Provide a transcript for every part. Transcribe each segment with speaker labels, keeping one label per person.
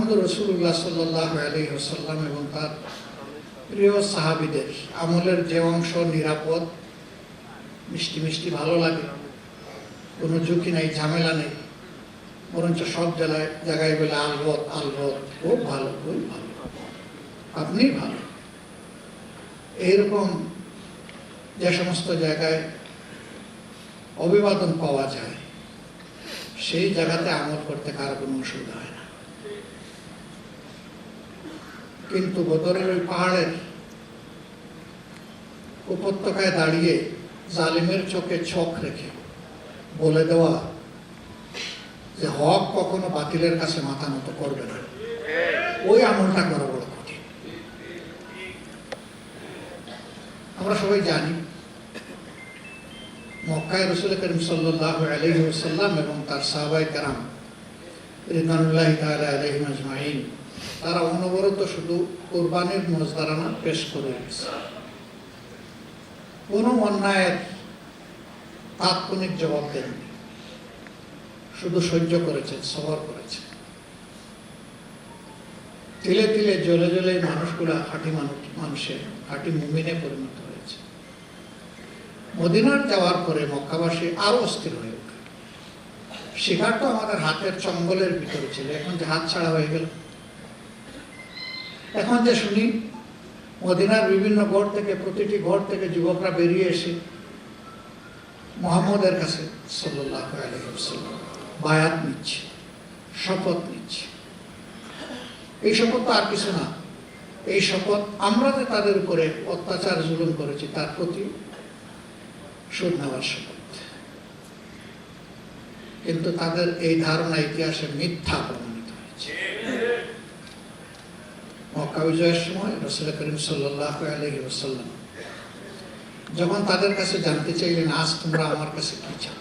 Speaker 1: মোহাম্মদুর রাসূলুল্লাহ সাল্লাল্লাহু আলাইহি ওয়াসাল্লাম এবং তার প্রিয় সাহাবীদের আমলের যে অংশ নিরাপদ, মিষ্টি মিষ্টি ভালো লাগে, কোনো ঝুঁকি নাই, ঝামেলা নেই, বরঞ্চ সব জায়গায় বলে আলবত আলবত, খুব ভালো, খুব ভালো, আপনি ভালো, এইরকম যে সমস্ত জায়গায় অভিবাদন পাওয়া যায় সেই জায়গাতে আমল করতে কারো কোনো অসুবিধা হয় না। কিন্তু বদরের ওই পাহাড়ের উপত্যকায় দাঁড়িয়ে জালিমের চোখে চোখ রেখে বলে দেওয়া যে হক কখনো বাতিলের কাছে মাথা নত করবে না, ওই আমলটা করা বড় কঠিন। আমরা সবাই জানি মক্কায় রাসূল করিম সাল্লাল্লাহু আলাইহি ওয়াসাল্লাম এবং তার সাহাবায়ে কেরাম রিদওয়ানুল্লাহি তাআলা আলাইহিম আজমাইন তারা অনবরত শুধু কুরবানির নজরানা পেশ করে গেছে, কোনো অন্যায়ের তাৎক্ষণিক জবাব দেননি, শুধু সহ্য করেছেন, সবর করেছেন। তিলে তিলে জ্বলে জ্বলে মানুষগুলা মানুষের খাঁটি মুমিনে পরিণত হয়েছে। মদিনার যাওয়ার পরে মক্কাবাসী আরো অস্থির হয়ে ওঠে। শিকার তো আমাদের হাতের চঙ্গলের ভিতরে ছিল, এখন যে হাত ছাড়া হয়ে গেল। এখন যে শুনি মদিনার বিভিন্ন ঘর থেকে, প্রতিটি ঘর থেকে যুবকরা বেরিয়ে এসে মুহাম্মদের কাছে সাল্লাল্লাহু আলাইহি ওয়াসাল্লাম বায়াত নিচ্ছে, শপথ নিচ্ছে। এই শপথ তো আর কিছু না, এই শপথ আমরা যে তাদের উপরে অত্যাচার জুলুম করেছি তার প্রতি শোধ নেওয়ার শপথ। কিন্তু তাদের এই ধারণা ইতিহাসে মিথ্যা প্রমাণিত হয়েছে। মক্কা বিজয়ের সময় রাসূল করিম সাল্লাল্লাহু আলাইহি ওয়াসাল্লাম যখন তাদের কাছে জানতে চাইলেন, আজ তোমরা আমার কাছে কি চাও,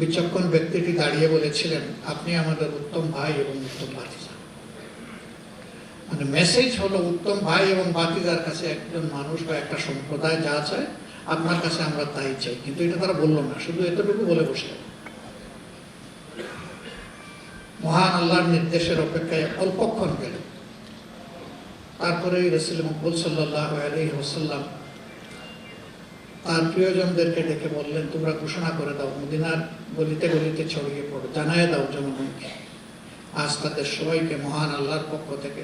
Speaker 1: বিচক্ষণ ব্যক্তিটি দাঁড়িয়ে বলেছিলেন, আপনি আমাদের উত্তম ভাই এবং উত্তম ভাতিজা। মানে মেসেজ হলো, উত্তম ভাই এবং ভাতিজার কাছে একজন মানুষ বা একটা সম্প্রদায় যা চায় আপনার কাছে আমরা তাই চাই। কিন্তু এটা তারা বললো না, শুধু এতটুকু বলে বসে মহান আল্লাহর নির্দেশের অপেক্ষায় অল্পক্ষণ গেল। তারপরে রাসূল মকবুল সাল্লাল্লাহু আলাইহি ওয়াসাল্লাম তার প্রিয়জনদেরকে ডেকে বললেন, তোমরা ঘোষণা করে দাও, মদিনার গলিতে গলিতে ছড়িয়ে পড়ো, জানায় দাও জনগণকে, আজ তাদের সবাইকে মহান আল্লাহর পক্ষ থেকে,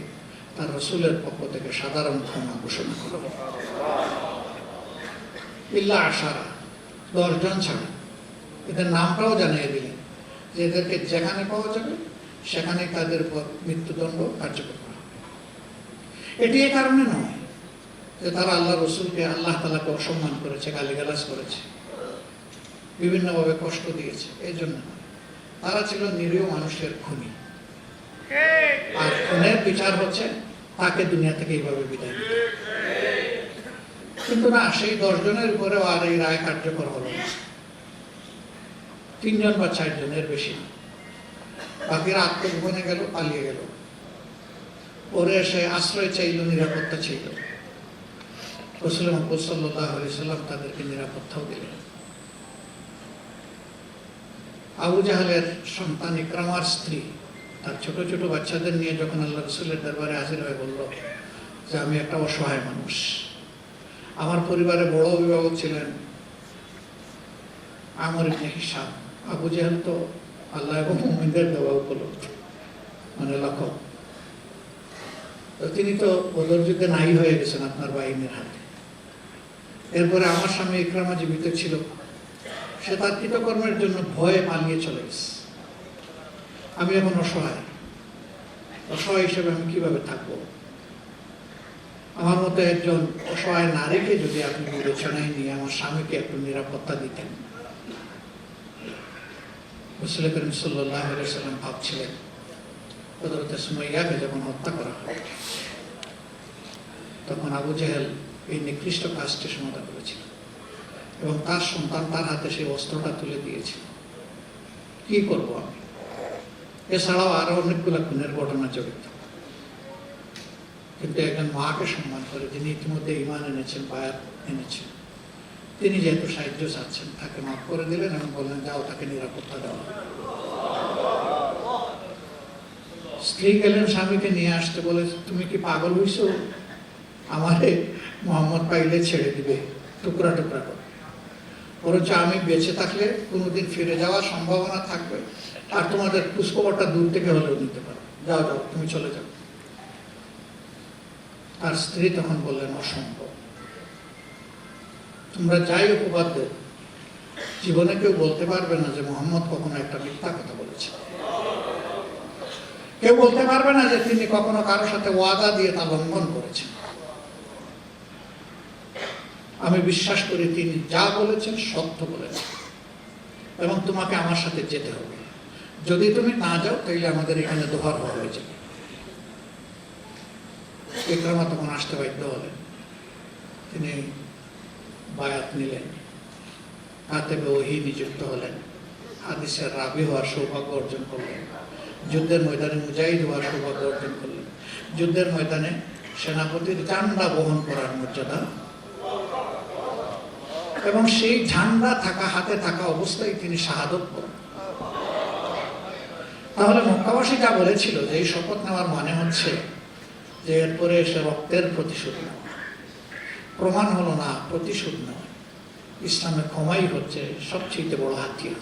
Speaker 1: তার রাসূলের পক্ষ থেকে সাধারণ ক্ষমা ঘোষণা করো। ইল্লা আশারা, 10 জন ছাড়া। এদের নামটাও জানিয়ে দিলেন যে এদেরকে যেখানে পাওয়া যাবে সেখানে তাদের উপর মৃত্যুদণ্ড কার্যকর করা হবে। এটি এ কারণে নয় যে তারা আল্লাহ রসুলকে, আল্লাহ তাআলাকে অসম্মান করেছে, গালিগালাজ করেছে, বিভিন্নভাবে কষ্ট দিয়েছে, এই জন্য তারা ছিল নিরীহ মানুষের খুনি। আর খুনের বিচার হচ্ছে তাকে দুনিয়া থেকে এইভাবে বিদায় দিতে। কিন্তু না, সেই 10 জনের উপরেও আর এই রায় কার্যকর হলো না। 3 জন বা 4 জনের বেশি না। বাকিরা আত্মগোপনে গেল, পালিয়ে গেল। পরে এসে আশ্রয় চাইল, নিরাপত্তা চাইল। রাসূল মুহাম্মদ সাল্লাল্লাহু আলাইহি ওয়াসাল্লাম তাদেরকে নিরাপত্তাও দিলেন। আবু জাহেলের সন্তান ইকরামার স্ত্রী তার ছোট ছোট বাচ্চাদের নিয়ে যখন আল্লাহ রাসূলের দরবারে হাজির হয়ে বলল যে আমি একটা অসহায় মানুষ, আমার পরিবারে বড় অভিভাবক ছিলেন আমর ইবনে হিশাম। আবু জাহেল তো আল্লাহ এবং মুমিনদের দেওয়া উপলব্ধ, মানে লক্ষ্য, তো তিনি তো বদর যুদ্ধে নাই হয়ে গেছেন আপনার বাহিনীর হাতে। এরপরে আমার স্বামী ইকরামা জীবিত ছিল, সে তার কৃতকর্মের জন্য ভয়ে পালিয়ে চলে গেছে। আমি এখন অসহায় হিসেবে আমি কিভাবে থাকবো? আমার মতো একজন অসহায় নারীকে যদি আপনি বিবেচনায় নিয়ে আমার স্বামীকে একটু নিরাপত্তা দিতেন। রাসূল করিম সাল্লাল্লাহু আলাইহি ওয়াসাল্লাম ভাবছিলেন, হযরত সুমাইয়াকে যখন হত্যা করা হয় তখন আবু জাহেল এই নিকৃষ্ট কাজটি সমাধা করেছিল এবং তার সন্তান তার হাতে সেই অস্ত্রটা তুলে দিয়েছিল। কি করব আমি? এছাড়াও আরো অনেকগুলো খুনের ঘটনা জড়িত। কিন্তু একজন মাকে সম্মান করে, যিনি ইতিমধ্যে ঈমান এনেছেন, বায়াত এনেছেন, তিনি যেহেতু সাহায্য চাচ্ছেন, তাকে মাফ করে দিলেন এবং বললেন, যাও, তাকে নিরাপত্তা দেওয়া। স্ত্রী গেলেন স্বামীকে নিয়ে আসতে, বলে তুমি কি পাগল হইছো? আমারে মোহাম্মদ পাইলে ছেড়ে দিবে টুকরা টুকরা করে, বরঞ্চ আমি বেঁচে থাকলে কোনোদিন ফিরে যাওয়ার সম্ভাবনা থাকবে, আর তোমাদের খোঁজখবরটা দূর থেকে হলেও নিতে পারো। যাও যাও, তুমি চলে যাও। তার স্ত্রী তখন বললেন, অসম্ভব, তোমরা যাই উপবাদ দেও, জীবনে কেউ বলতে পারবে না যে মোহাম্মদ কখনো একটা মিথ্যা কথা বলেছে। কেউ বলতে পারবে না যে তিনি কখনো কারোর সাথে ওয়াদা দিয়ে তা লঙ্ঘন করেছেন। আমি বিশ্বাস করি তিনি যা বলেছেন সত্য বলেছেন, এবং তোমাকে আমার সাথে যেতে হবে। যদি তুমি না যাও তাহলে আমাদের এখানে দোহার হয়ে যাবে। ইকরামা তখন আসতে বাধ্য হলেন। তিনি বায়াত নিলেন, কাতেবে ওহী নিযুক্ত হলেন, হাদিসের রাবি হওয়ার সৌভাগ্য অর্জন করলেন, যুদ্ধের ময়দানে মুজাহিদ হওয়ার সৌভাগ্য অর্জন করলেন, যুদ্ধের ময়দানে সেনাপতির ঝান্ডা বহন করার মর্যাদা, এবং সেই ঝান্ডা থাকা হাতে থাকা অবস্থায় তিনি শাহাদত করেন। তাহলে মক্কাবাসী যা বলেছিল যে এই শপথ নেওয়ার মানে হচ্ছে যে এরপরে এসে রক্তের প্রতিশোধ নেওয়া, প্রমাণ হলো না প্রতিশোধ নেওয়া। ইসলামে ক্ষমাই হচ্ছে সবচেয়ে বড় হাতিয়ার।